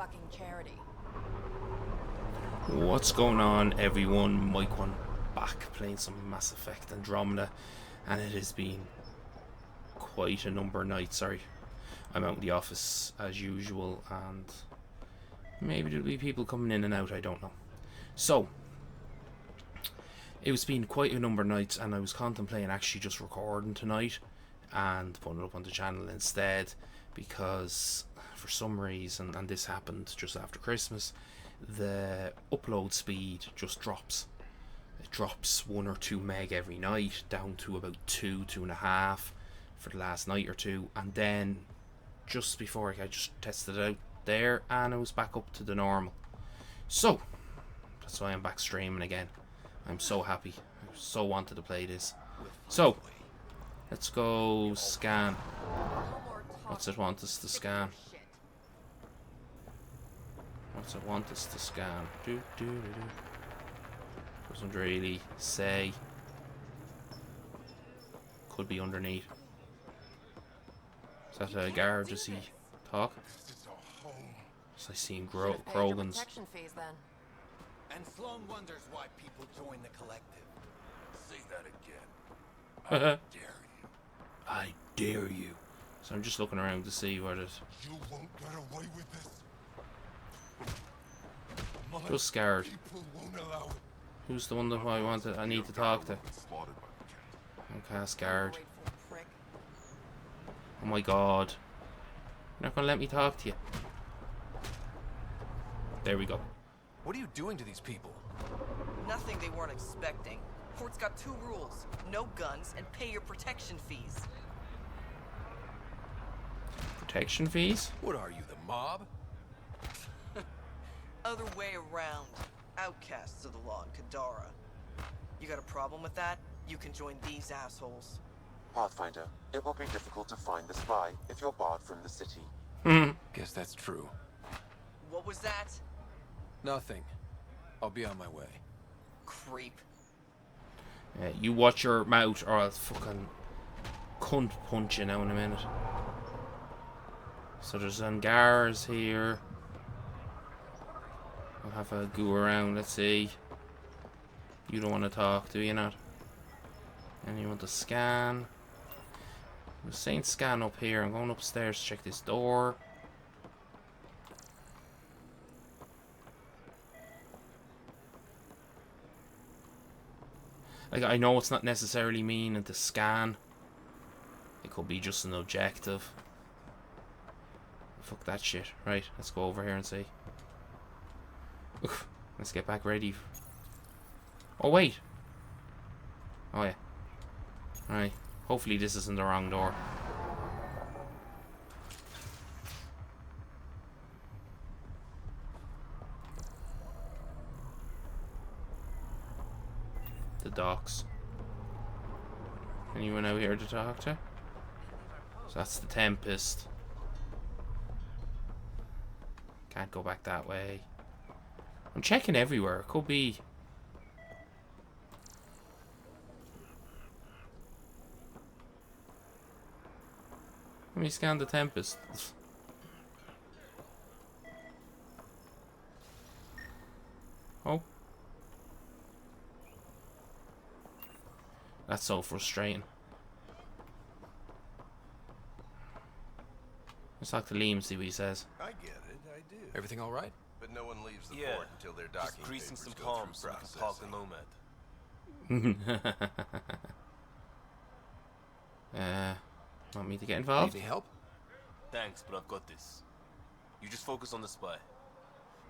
fucking charity. What's going on, everyone? Mike One back playing some Mass Effect Andromeda, and it has been quite a number of nights. Sorry, I'm out in the office as usual, and maybe there'll be people coming in and out, I don't know. So, it's been quite a number of nights, and I was contemplating actually just recording tonight and putting it up on the channel instead, because for some reason, and this happened just after Christmas, the upload speed just drops. It drops 1 or 2 meg every night, down to about 2.5 for the last night or two, and then just before I just tested it out there, and it was back up to the normal. So that's why I'm back streaming again. I'm so happy. I so wanted to play this. So let's go scan. What's it want us to scan? What's it want us to scan? Doesn't really say. Could be underneath. Is that a guard? Does he talk? So I seen Krogan's. Protection fees then. And Sloan wonders why people join the collective. Say that again. I dare you. I dare you. So I'm just looking around to see what it. You won't get away with this. Just scared. People won't allow it. Who's the one that I need to talk to? Okay, scared. Ungrateful prick. Oh my god. You're not gonna let me talk to you. There we go. What are you doing to these people? Nothing they weren't expecting. Court's got 2 rules. No guns and pay your protection fees. Protection fees? What are you, the mob? Other way around. Outcasts of the law in Kadara. You got a problem with that? You can join these assholes. Pathfinder, it will be difficult to find the spy if you're barred from the city. Guess that's true. What was that? Nothing. I'll be on my way. Creep. You watch your mouth or I'll fucking cunt punch you now in a minute. So there's Angars here. I'll have a go around, let's see. You don't want to talk, do you not? And you want to scan. I was saying scan up here. I'm going upstairs to check this door. Like, I know it's not necessarily meaning to scan. It could be just an objective. Fuck that shit. Right, let's go over here and see. Oof, let's get back ready. Oh, wait. Oh, yeah. Alright. Hopefully this isn't the wrong door. The docks. Anyone out here to talk to? So that's the Tempest. Can't go back that way. I'm checking everywhere. It could be. Let me scan the Tempest. Oh. That's so frustrating. Let's talk to Liam, see what he says. I get it, I do. Everything all right? But no one leaves the Yeah, port until their docking just greasing papers some go palms so through we can park the processing. Nomad. Want me to get Need involved? any help? Thanks, but I've got this. You just focus on the spy.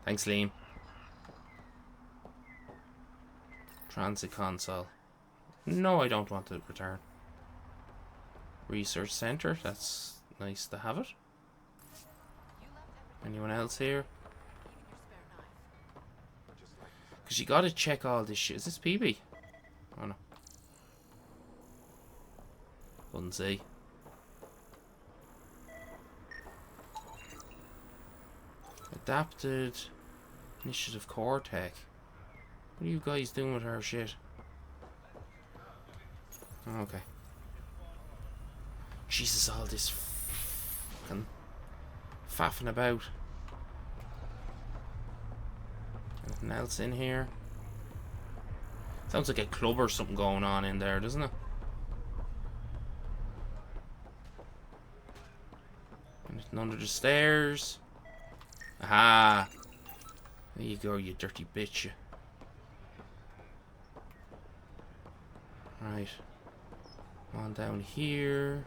Thanks, Liam. Transit console. No, I don't want to return. Research center. That's nice to have it. Anyone else here? Because you gotta check all this shit. Is this PB? Oh no. Couldn't see. Adapted Initiative Core Tech. What are you guys doing with her shit? Okay. Jesus, all this fucking faffing about. Nothing else in here. Sounds like a club or something going on in there, doesn't it? Anything under the stairs? Aha! There you go, you dirty bitch. Right. On down here.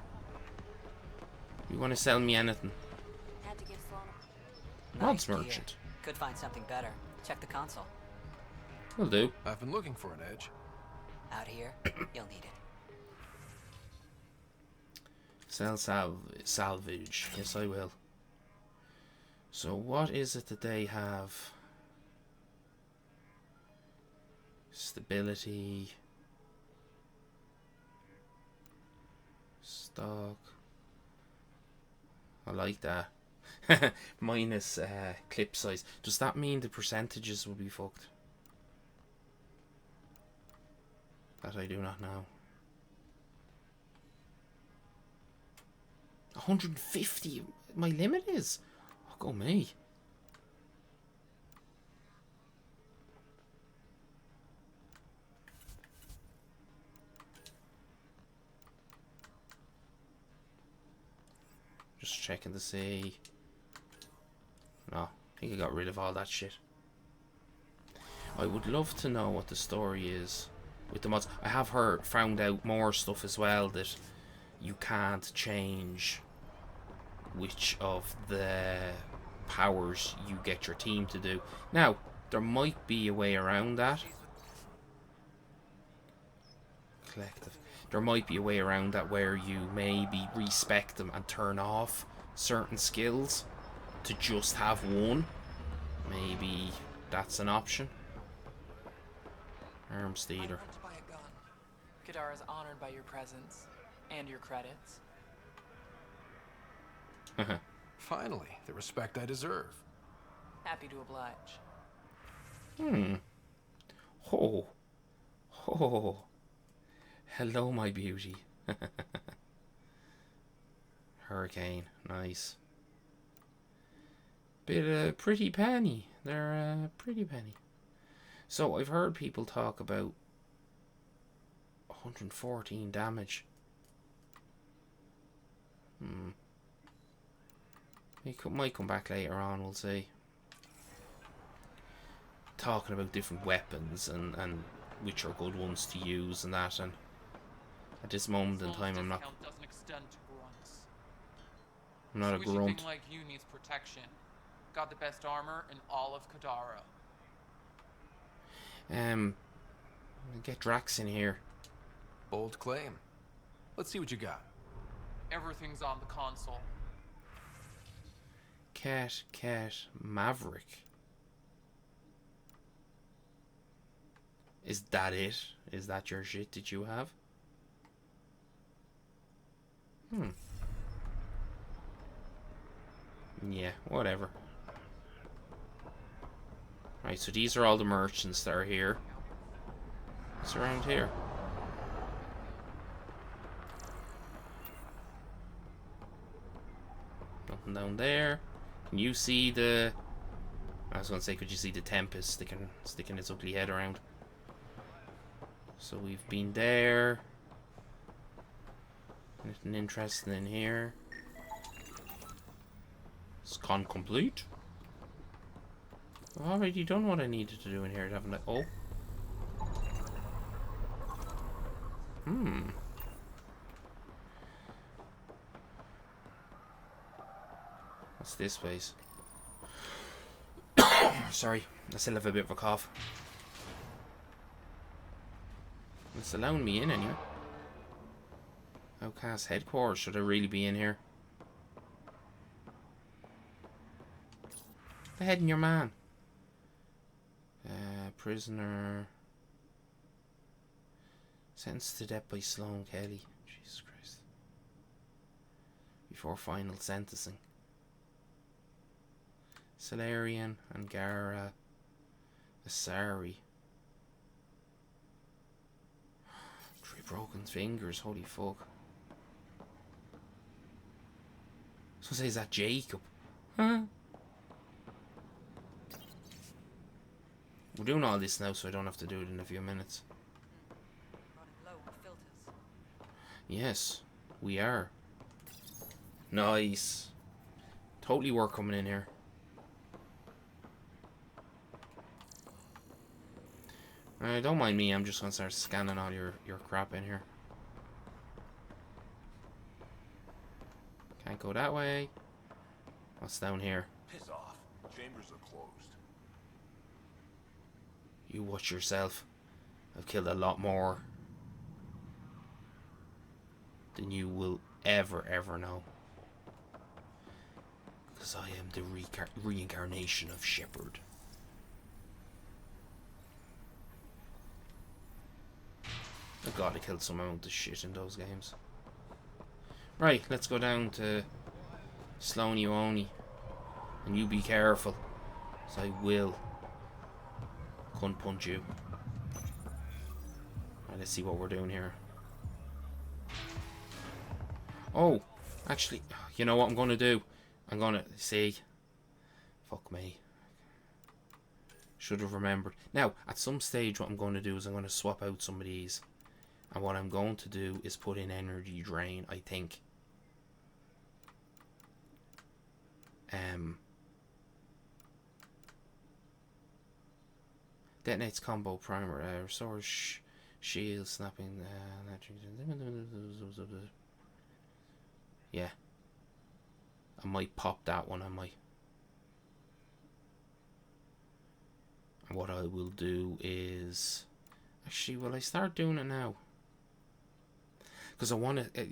You want to sell me anything? Had to give Sloan Rods gear. merchant. Could find something better. Check the console. Will do. I've been looking for an edge. Out here, you'll need it. Sell salvage. Yes, I will. So what is it that they have? Stability. Stock. I like that. Minus clip size. Does that mean the percentages will be fucked? That I do not know. 150 my limit is? Oh, go me. Just checking to see. No, I think I got rid of all that shit. I would love to know what the story is with the mods. I have found out more stuff as well, that you can't change which of the powers you get your team to do. Now, there might be a way around that. Collective. There might be a way around that where you maybe respec them and turn off certain skills to just have one. Maybe that's an option. Arms dealer. I'd like to buy a gun. Kadara is honored by your presence and your credits. Finally, the respect I deserve. Happy to oblige. Oh. Oh. Hello, my beauty. Hurricane. Nice. Bit of pretty penny. They're a pretty penny. So, I've heard people talk about 114 damage. It might come back later on, we'll see. Talking about different weapons and which are good ones to use and that, and at this moment in time I'm not Doesn't extend to grunts. a grunt. Thing like you needs protection. Got the best armor in all of Kadara. Get Drax in here. Bold claim. Let's see what you got. Everything's on the console. Cat Maverick. Is that it? Is that your shit that you have? Yeah, whatever. Right, so these are all the merchants that are here. What's around here? Nothing down there. Can you see the... I was going to say, could you see the Tempest sticking its ugly head around? So we've been there. Anything interesting in here? It's con complete. I've already done what I needed to do in here, haven't I? Oh. What's this space? Sorry, I still have a bit of a cough. It's allowing me in anyway. Outcast headquarters. Should I really be in here? Beheading your man. Prisoner. Sentenced to death by Sloan Kelly. Jesus Christ. Before final sentencing. Salarian, Angara, Asari. 3 broken fingers, holy fuck. So say, is that Jacob? Huh? We're doing all this now, so I don't have to do it in a few minutes. Running low on filters. Yes, we are. Nice. Totally work coming in here. Don't mind me, I'm just gonna start scanning all your crap in here. Can't go that way. What's down here? Piss off. Chambers are closed. You watch yourself. I've killed a lot more than you will ever know. Because I am the reincarnation of Shepard. Oh god, I killed some amount of shit in those games. Right, let's go down to Sloane Oni. And you be careful. Because I will cunt punch you. Right, let's see what we're doing here. Oh, actually, you know what I'm going to do? I'm going to see. Fuck me. Should have remembered. Now, at some stage, what I'm going to do is I'm going to swap out some of these. And what I'm going to do is put in energy drain, I think. Detonates combo primer. Restores shield, snapping. Yeah. I might pop that one, I might. And what I will do is... Actually, will I start doing it now? Because I want to...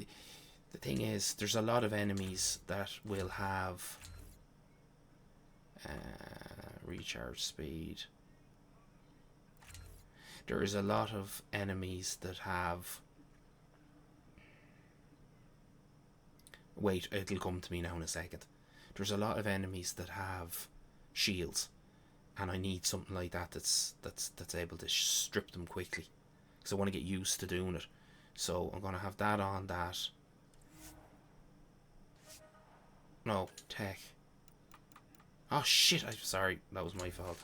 the thing is, there's a lot of enemies that will have... recharge speed. There is a lot of enemies that have... Wait, it'll come to me now in a second. There's a lot of enemies that have shields, and I need something like that that's able to strip them quickly, because I want to get used to doing it. So I'm gonna have that on that. No, tech. Oh shit! I'm sorry. That was my fault.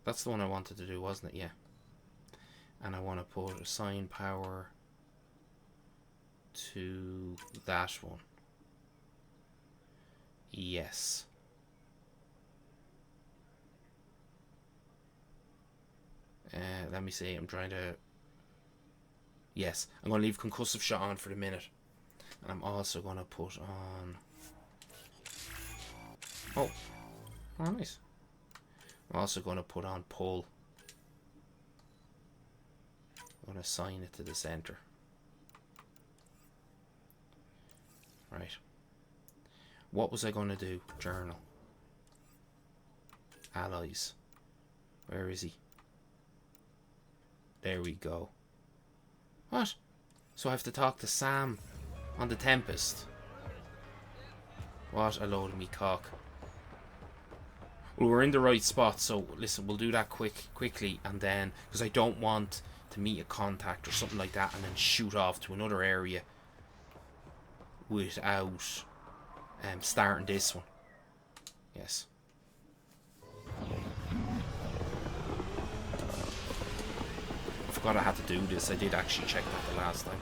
That's the one I wanted to do, wasn't it? Yeah. And I want to put assign power to that one. Yes. Let me see. I'm trying to... Yes. I'm going to leave concussive shot on for the minute. And I'm also going to put on... Oh. Oh, nice. I'm also going to put on pull. I'm going to assign it to the center. Right. What was I going to do? Journal. Allies. Where is he? There we go. What? So I have to talk to Sam on the Tempest. What a load of me cock. Well, we're in the right spot, so listen, we'll do that quickly, and then, because I don't want to meet a contact or something like that and then shoot off to another area without starting this one. Yes. I forgot I had to do this. I did actually check that the last time.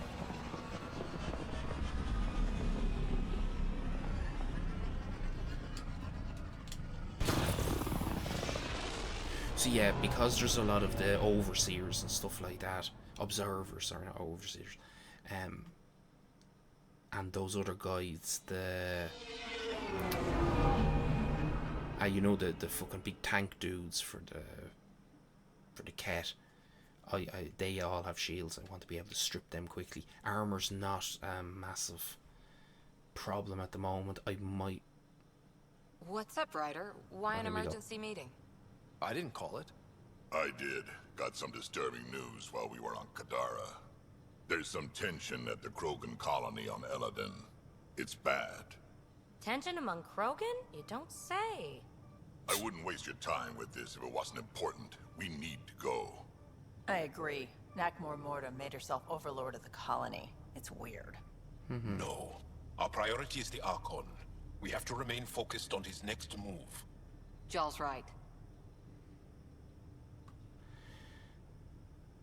So yeah, because there's a lot of the overseers and stuff like that, observers, sorry, not overseers, and those other guides, the you know, the fucking big tank dudes for the cat. They all have shields. I want to be able to strip them quickly. Armor's not a massive problem at the moment. I might... What's up, Ryder? Why an emergency meeting? I didn't call it. I did. Got some disturbing news while we were on Kadara. There's some tension at the Krogan colony on Eladin. It's bad. Tension among Krogan? You don't say. I wouldn't waste your time with this if it wasn't important. We need to go. I agree. Nakmor Morta made herself overlord of the colony. It's weird. No. Our priority is the Archon. We have to remain focused on his next move. Jall's right.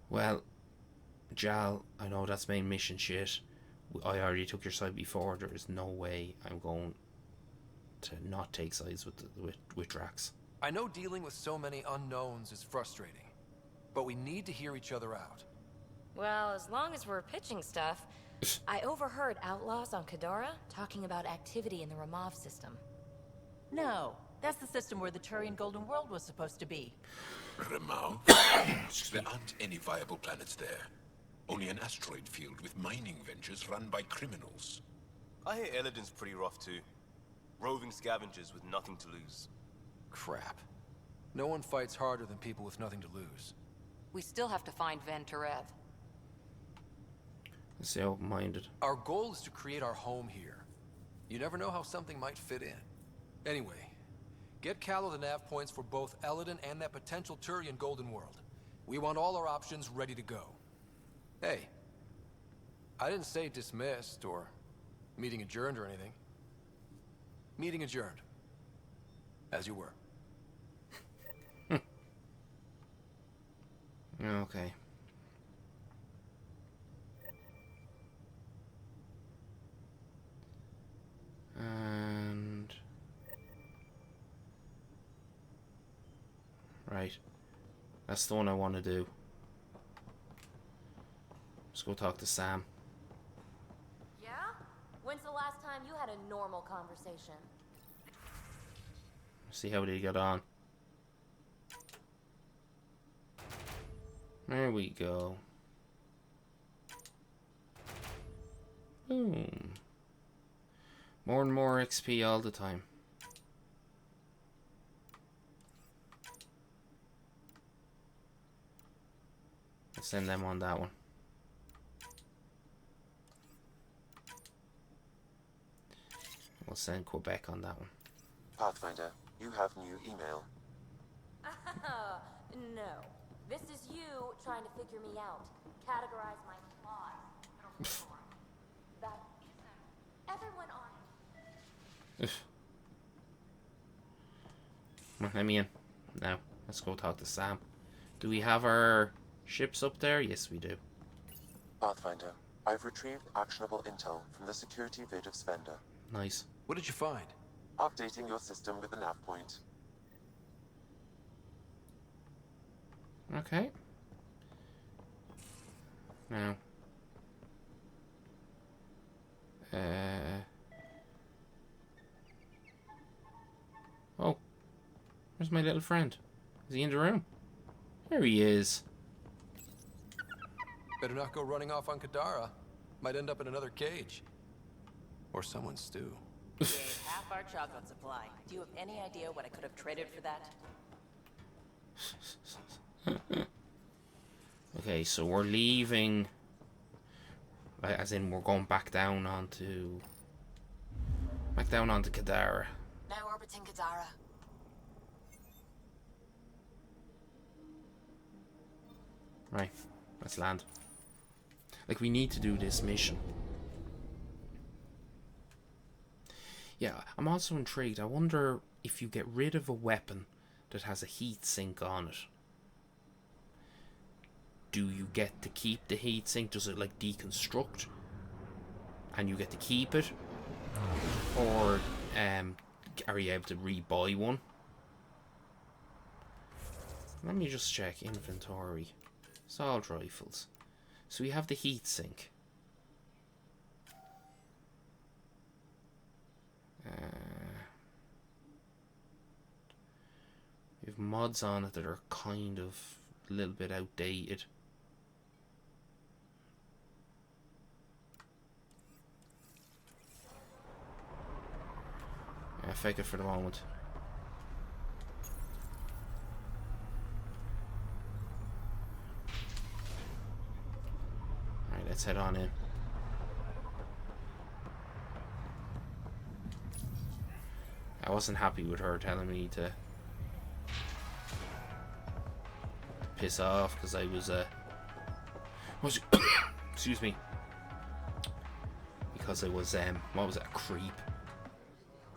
Well, Jal, I know that's main mission shit. I already took your side before. There is no way I'm going to not take sides with Drax. I know dealing with so many unknowns is frustrating, but we need to hear each other out. Well, as long as we're pitching stuff, I overheard outlaws on Kadara talking about activity in the Ramov system. No, that's the system where the Turian Golden World was supposed to be. Remount? There aren't any viable planets there. Only an asteroid field with mining ventures run by criminals. I hear Elodin's pretty rough too. Roving scavengers with nothing to lose. Crap. No one fights harder than people with nothing to lose. We still have to find Ven Terev. Let's stay open-minded. Our goal is to create our home here. You never know how something might fit in. Anyway, get Callow the nav points for both Elodin and that potential Turian Golden World. We want all our options ready to go. Hey, I didn't say dismissed or meeting adjourned or anything. Meeting adjourned. As you were. Okay. And... right. That's the one I want to do. Let's go talk to Sam. Yeah? When's the last time you had a normal conversation? See how they get on. There we go. Boom. More and more XP all the time. Let's send them on that one. We'll send Quebec on that one. Pathfinder, you have new email. No. This is you trying to figure me out. Categorize my flaws. That everyone on. Come on, let me in. Now, let's go talk to Sam. Do we have our ships up there? Yes, we do. Pathfinder, I've retrieved actionable intel from the security vid of Svenda. Nice. What did you find? Updating your system with the nav point. Okay. Now. Oh. Where's my little friend? Is he in the room? There he is. Better not go running off on Kadara. Might end up in another cage. Or someone's stew. Half our chocolate supply. Do you have any idea what I could have traded for that? Okay, so we're leaving. As in, we're going back down onto Kadara. Now orbiting Kadara. Right, let's land. Like, we need to do this mission. Yeah, I'm also intrigued. I wonder if you get rid of a weapon that has a heat sink on it. Do you get to keep the heat sink? Does it like deconstruct? And you get to keep it? Or are you able to re-buy one? Let me just check inventory. Assault rifles. So we have the heat sink. We have mods on it that are kind of a little bit outdated. Fake it for the moment. Alright, let's head on in. I wasn't happy with her telling me to piss off because I was excuse me, because I was what was it, a creep.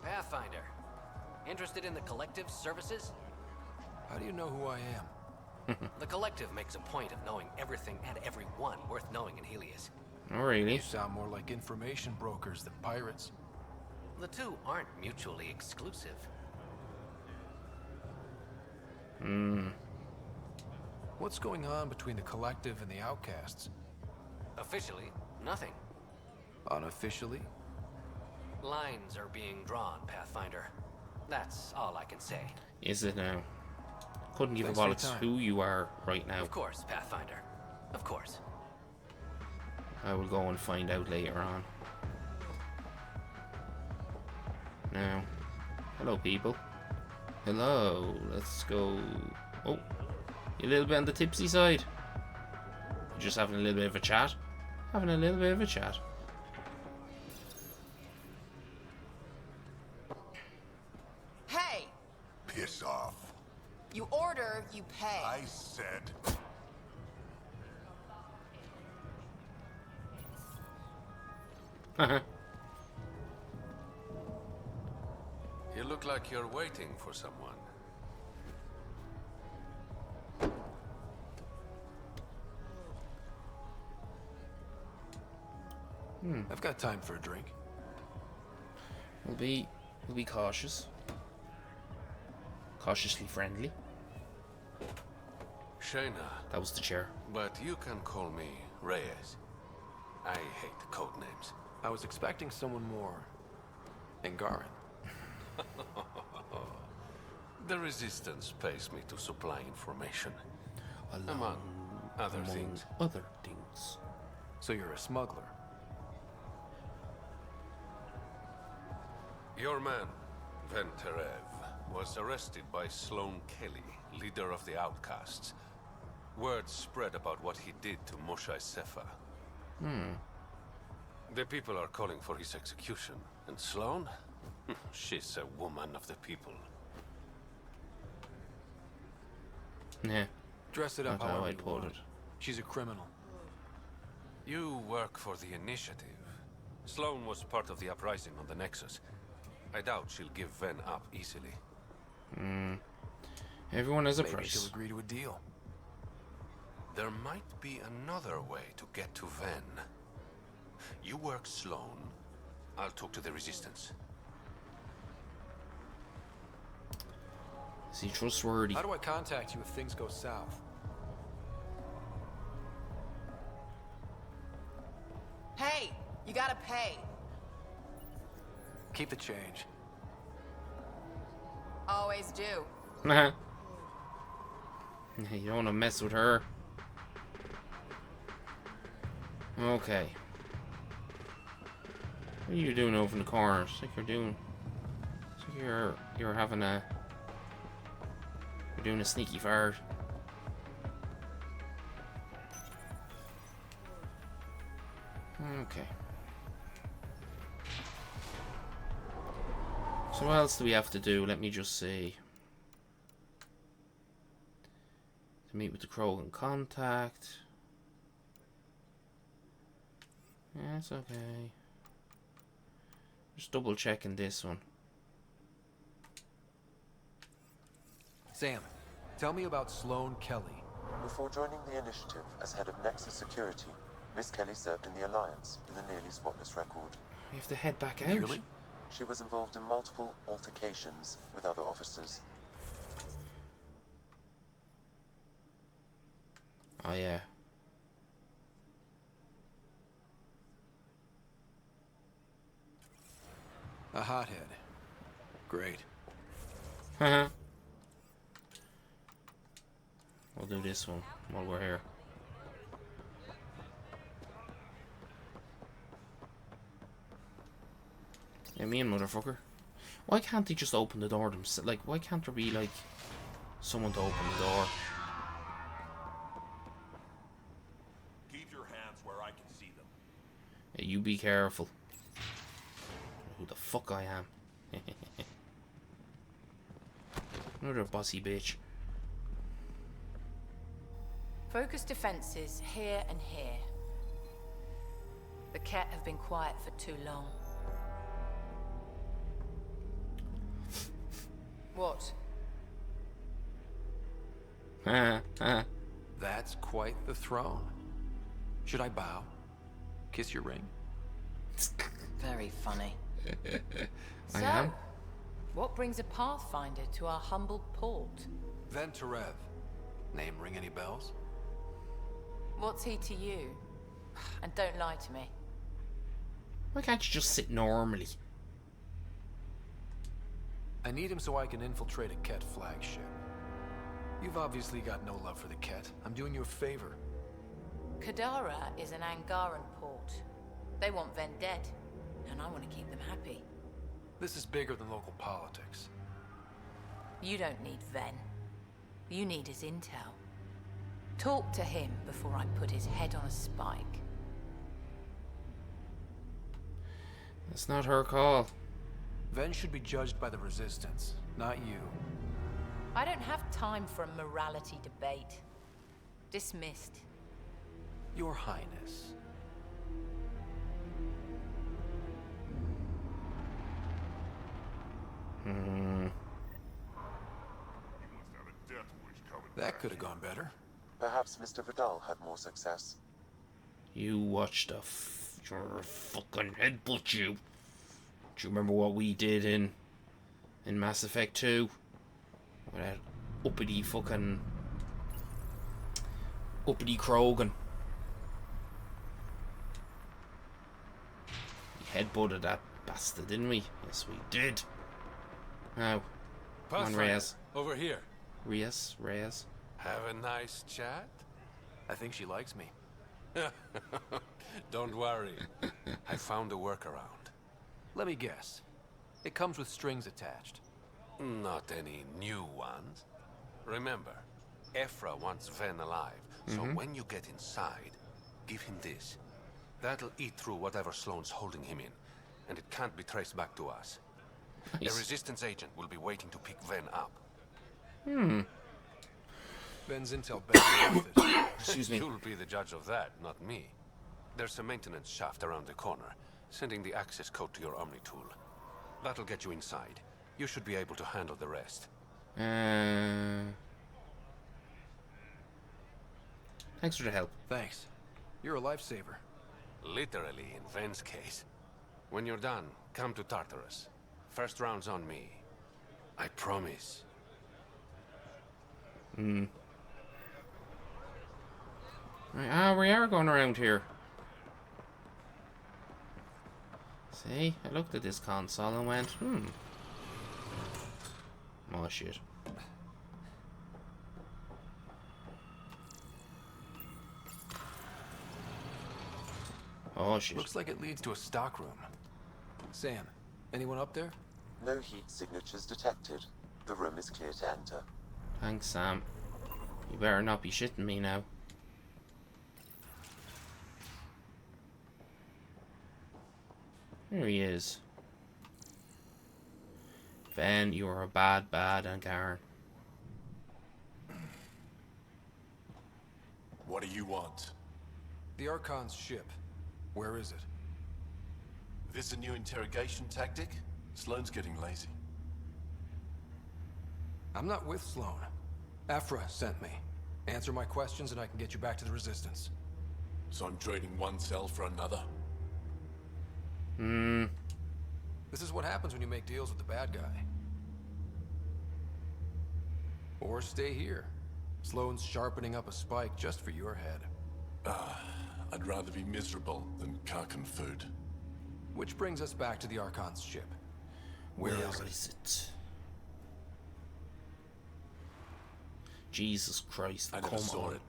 Pathfinder. Interested in the Collective's services? How do you know who I am? The Collective makes a point of knowing everything and everyone worth knowing in Helios. Oh, really? You sound more like information brokers than pirates. The two aren't mutually exclusive. What's going on between the Collective and the Outcasts? Officially, nothing. Unofficially? Lines are being drawn, Pathfinder. That's all I can say. Is it now? Couldn't give Thanks a for your bollocks time. who you are right now. Of course, Pathfinder. Of course. I will go and find out later on. Now, hello people. Hello, let's go. Oh, you a little bit on the tipsy side. Just having a little bit of a chat. Having a little bit of a chat. Hey! Piss off. You order, you pay. I said. You look like you're waiting for someone. I've got time for a drink. We'll be cautious. Cautiously friendly. Shayna, That was the chair. but you can call me Reyes. I hate code names. I was expecting someone more. Angaran. The Resistance pays me to supply information. Along Among other things. Other things. So you're a smuggler. Your man, Venterev, was arrested by Sloane Kelly, leader of the Outcasts. Word spread about what he did to Moshe Sefa. The people are calling for his execution. And Sloane? She's a woman of the people. Yeah. Dress it up Not how however I'd you put want. it. She's a criminal. You work for the Initiative. Sloane was part of the uprising on the Nexus. I doubt she'll give Ven up easily. Everyone has a Maybe price. she'll agree to a deal. There might be another way to get to Ven. You work Sloane. I'll talk to the Resistance. Is he trustworthy? How do I contact you if things go south? Hey! You gotta pay. Keep the change. Always do. Nah. You don't want to mess with her. Okay. What are you doing over in the corner? It's like you're having a... You're doing a sneaky fart. Okay. So what else do we have to do? Let me just see. To meet with the Krogan contact. Yeah, it's okay. Just double checking this one. Sam, tell me about Sloane Kelly. Before joining the Initiative as head of Nexus Security, Miss Kelly served in the Alliance with a nearly spotless record. We have to head back out. Really? She was involved in multiple altercations with other officers. Oh yeah. A hothead. Great. Haha. We'll do this one while we're here. Yeah, me and motherfucker. Why can't they just open the door themselves? Like, why can't there be, like, someone to open the door? Keep your hands where I can see them. Yeah, you be careful. Who the fuck I am. Another bossy bitch. Focus defenses here and here. The Ket have been quiet for too long. What? That's quite the throne. Should I bow? Kiss your ring? Very funny. I So, am. what brings a Pathfinder to our humble port? Ven Terev. Name ring any bells? What's he to you? And don't lie to me. Why can't you just sit normally? I need him so I can infiltrate a Ket flagship. You've obviously got no love for the Ket. I'm doing you a favor. Kadara is an Angaran port. They want Ven dead, and I want to keep them happy. This is bigger than local politics. You don't need Ven. You need his intel. Talk to him before I put his head on a spike. That's not her call. Ven should be judged by the Resistance, not you. I don't have time for a morality debate. Dismissed. Your Highness. That could have gone better. Perhaps Mr. Vidal had more success. You watched your fucking headbutt you. Do you remember what we did in Mass Effect 2? With that uppity fucking uppity Krogan. We headbutted that bastard, didn't we? Yes, we did. Now, come on, Reyes. Over here. Reyes. Have a nice chat? I think she likes me. Don't worry. I found a workaround. Let me guess. It comes with strings attached. Not any new ones. Remember, Ephra wants Ven alive, so when you get inside, give him this. That'll eat through whatever Sloane's holding him in, and it can't be traced back to us. Nice. A Resistance agent will be waiting to pick Ven up. Ven's intel better with it. Excuse me. You'll be the judge of that, not me. There's a maintenance shaft around the corner, sending the access code to your Omni tool. That'll get you inside. You should be able to handle the rest. Thanks for the help. Thanks. You're a lifesaver. Literally, in Ven's case. When you're done, come to Tartarus. First round's on me. I promise. Right, we are going around here. See, I looked at this console and went, oh shit. Oh shit. Looks like it leads to a stockroom. Sam, anyone up there? No heat signatures detected. The room is clear to enter. Thanks, Sam. You better not be shitting me now. There he is. Ven, you are a bad Angaran. What do you want? The Archon's ship. Where is it? This a new interrogation tactic? Sloane's getting lazy. I'm not with Sloane. Ephra sent me. Answer my questions and I can get you back to the Resistance. So I'm trading one cell for another? This is what happens when you make deals with the bad guy. Or stay here. Sloane's sharpening up a spike just for your head. I'd rather be miserable than carcon food. Which brings us back to the Archon's ship. Where is it? Jesus Christ, I come never saw on. it.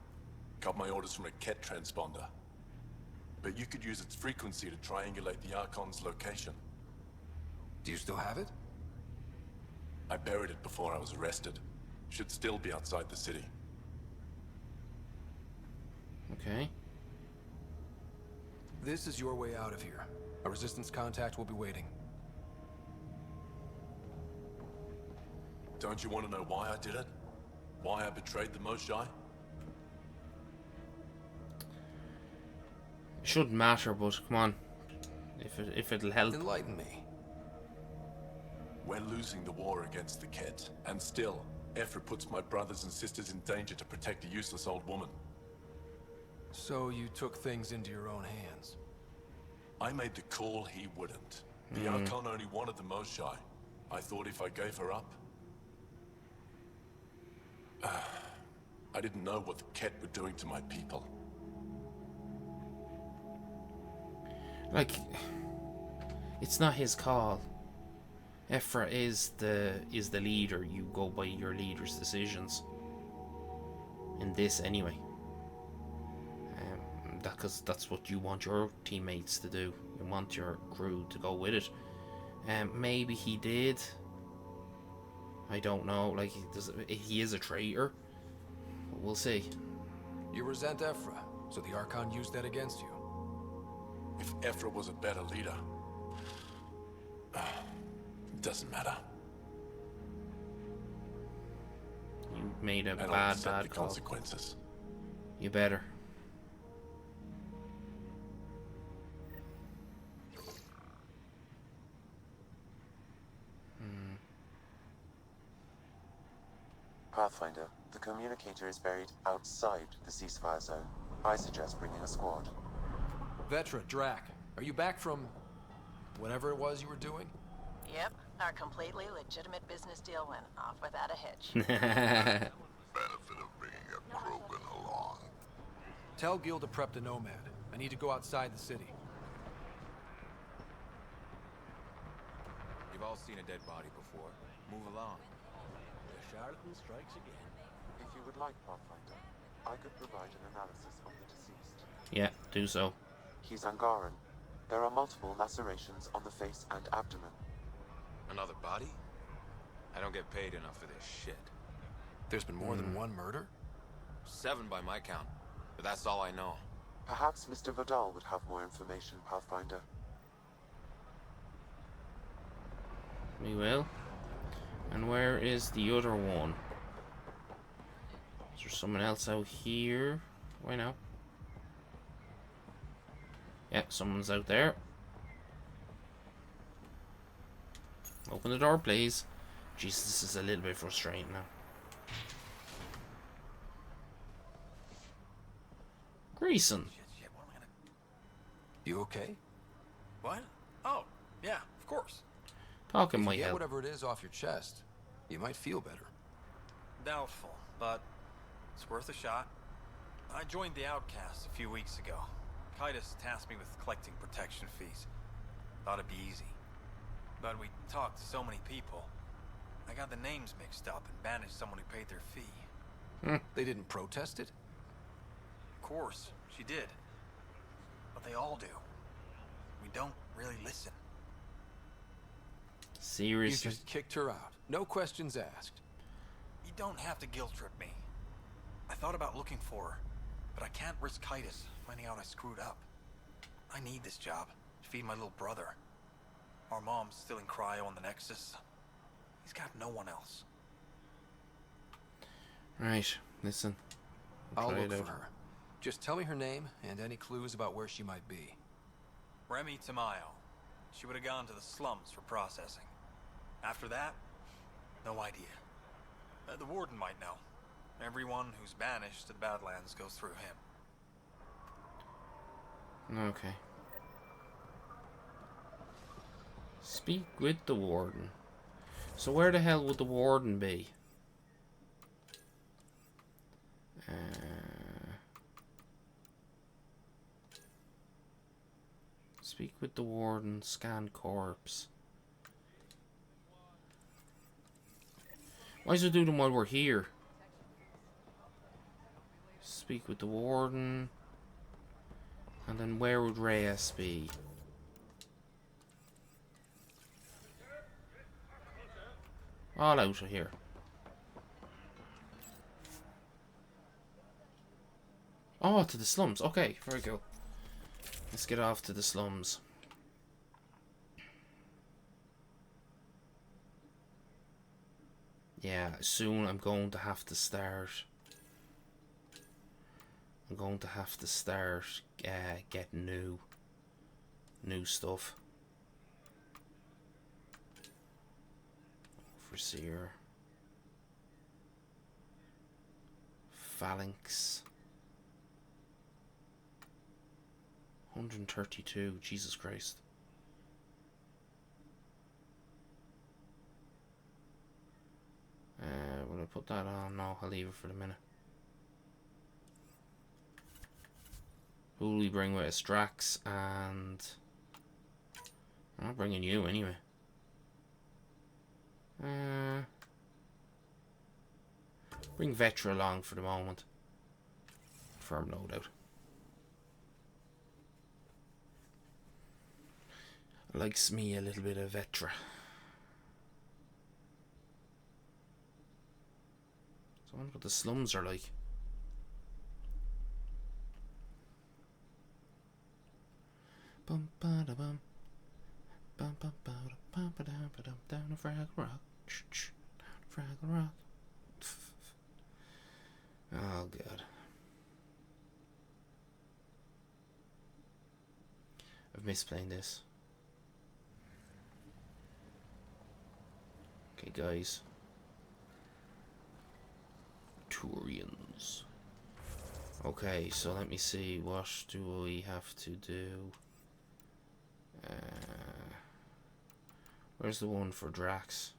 Got my orders from a Ket transponder. But you could use its frequency to triangulate the Archon's location. Do you still have it? I buried it before I was arrested. Should still be outside the city. Okay. This is your way out of here. A Resistance contact will be waiting. Don't you want to know why I did it? Why I betrayed the Moshae? Shouldn't matter, but come on. If it'll help. Enlighten me. We're losing the war against the Kett, and still, Ephra puts my brothers and sisters in danger to protect a useless old woman. So you took things into your own hands? I made the call, he wouldn't. The Archon only wanted the Moshae. I thought if I gave her up... I didn't know what the Kett were doing to my people. Like, it's not his call. Ephra is the leader. You go by your leader's decisions. In this, anyway. Because that's what you want your teammates to do. You want your crew to go with it. Maybe he did. I don't know. Like, he is a traitor. But we'll see. You resent Ephra, so the Archon used that against you. If Ephra was a better leader... it doesn't matter. You made a And I'll bad accept the call. consequences. You better. Pathfinder, the communicator is buried outside the ceasefire zone. I suggest bringing a squad. Vetra, Drac, are you back from... whatever it was you were doing? Yep, our completely legitimate business deal went off without a hitch. Benefit of bringing a Krogan along. Tell Gil to prep the Nomad. I need to go outside the city. You've all seen a dead body before. Move along. The charlatan strikes again. If you would like, Pathfinder, I could provide an analysis of the deceased. Yeah, do so. He's Angaran. There are multiple lacerations on the face and abdomen. Another body? I don't get paid enough for this shit. There's been more than one murder? 7 by my count, but that's all I know. Perhaps Mr. Vidal would have more information, Pathfinder. We will. And where is the other one? Is there someone else out here? Why now? Yeah, someone's out there. Open the door, please. Jesus, this is a little bit frustrating now. Greason. You okay? What? Oh, yeah, of course. Talking If might you get help. whatever it is off your chest, you might feel better. Doubtful, but it's worth a shot. I joined the Outcasts a few weeks ago. Titus tasked me with collecting protection fees. Thought it'd be easy. But we talked to so many people. I got the names mixed up and banished someone who paid their fee. They didn't protest it? Of course, she did. But they all do. We don't really listen. Seriously? You just kicked her out. No questions asked. You don't have to guilt trip me. I thought about looking for her, but I can't risk Titus finding out I screwed up. I need this job to feed my little brother. Our mom's still in cryo on the Nexus. He's got no one else. Right, listen. I'll try look it for out. her. Just tell me her name and any clues about where she might be. Remy Tamayo. She would have gone to the slums for processing. After that, no idea. The warden might know. Everyone who's banished to the Badlands goes through him. Okay. Speak with the warden. So where the hell would the warden be? Speak with the warden. Scan corpse. Why does it do them while we're here? Speak with the warden. And then where would Reyes be? All out of here. Oh, to the slums. Okay, very cool. Let's get off to the slums. Yeah, soon I'm going to have to start. I'm going to have to start getting new stuff. Overseer. Phalanx. 132. Jesus Christ. Will I put that on? No, I'll leave it for the minute. Who will we bring with us? Drax and... I'm not bringing you anyway. Bring Vetra along for the moment. Firm loadout. Likes me a little bit of Vetra. So I wonder what the slums are like. Bum ba da bum. Bum ba ba da bum ba da ba dum down a Fraggle Rock. Down a Fraggle Rock. Oh god. I've missed playing this. Okay guys. Turians. Okay, so let me see, what do we have to do? Where's the one for Drax?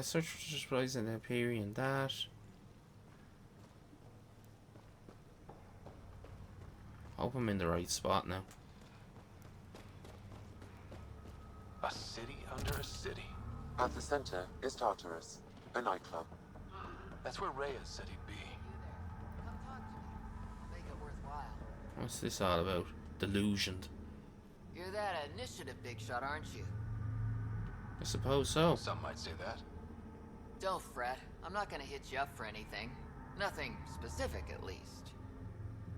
Search for supplies in the Hyperion. That. Hope I'm in the right spot now. A city under a city. At the center is Tartarus, a nightclub. That's where Rhea said he'd be. Come talk to me. Make it worthwhile. What's this all about? Delusioned. You're that initiative big shot, aren't you? I suppose so. Some might say that. Don't fret. I'm not gonna hit you up for anything. Nothing specific, at least.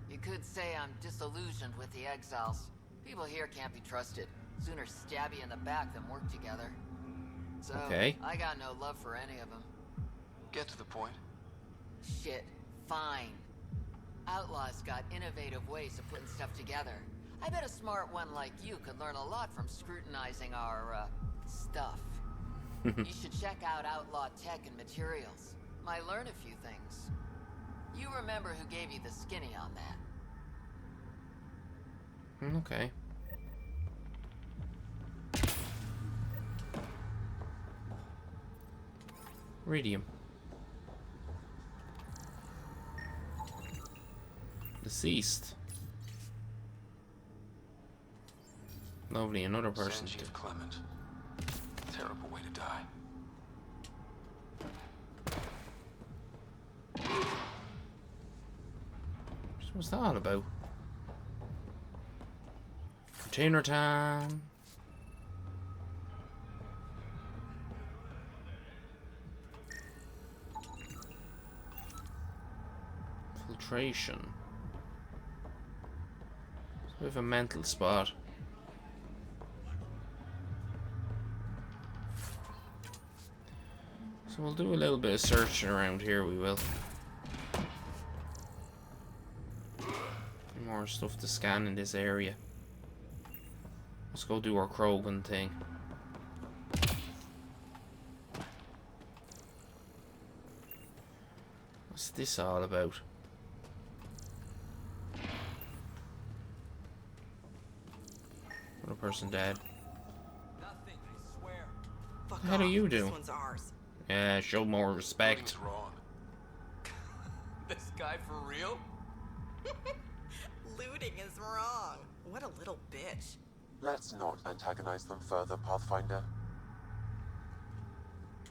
You could say I'm disillusioned with the exiles. People here can't be trusted. Sooner stab you in the back than work together. So, okay. I got no love for any of them. Get to the point. Shit. Fine. Outlaws got innovative ways of putting stuff together. I bet a smart one like you could learn a lot from scrutinizing our, stuff. You should check out Outlaw Tech and Materials. Might learn a few things. You remember who gave you the skinny on that. Okay. Radium. Deceased. Lovely, another person. Sanjeev Clement. Terrible way to die. What's that all about? Container time. Filtration. We have a mental spot. So we'll do a little bit of searching around here, we will. More stuff to scan in this area. Let's go do our Krogan thing. What's this all about? Another person dead. Nothing, I swear. Fuck How do off. you do? This one's ours. Yeah, show more respect. Something's wrong. This guy for real? Looting is wrong. What a little bitch. Let's not antagonize them further, Pathfinder.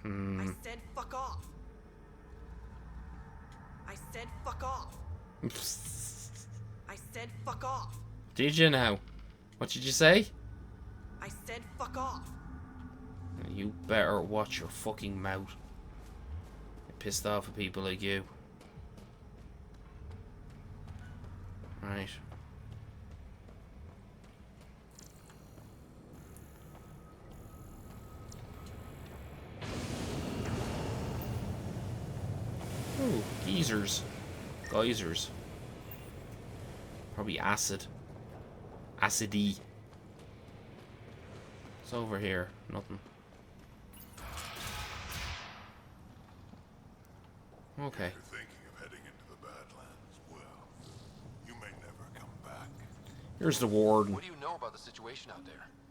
I said fuck off. I said fuck off. I said fuck off. Did you now? What did you say? I said fuck off. You better watch your fucking mouth. Get pissed off at people like you. Right. Ooh, geysers. Geysers. Probably acid. Acidy. It's over here. Nothing. Okay. If you're thinking of heading into the Badlands, well, you may never come back. Here's the warden. What do you know about the situation out there?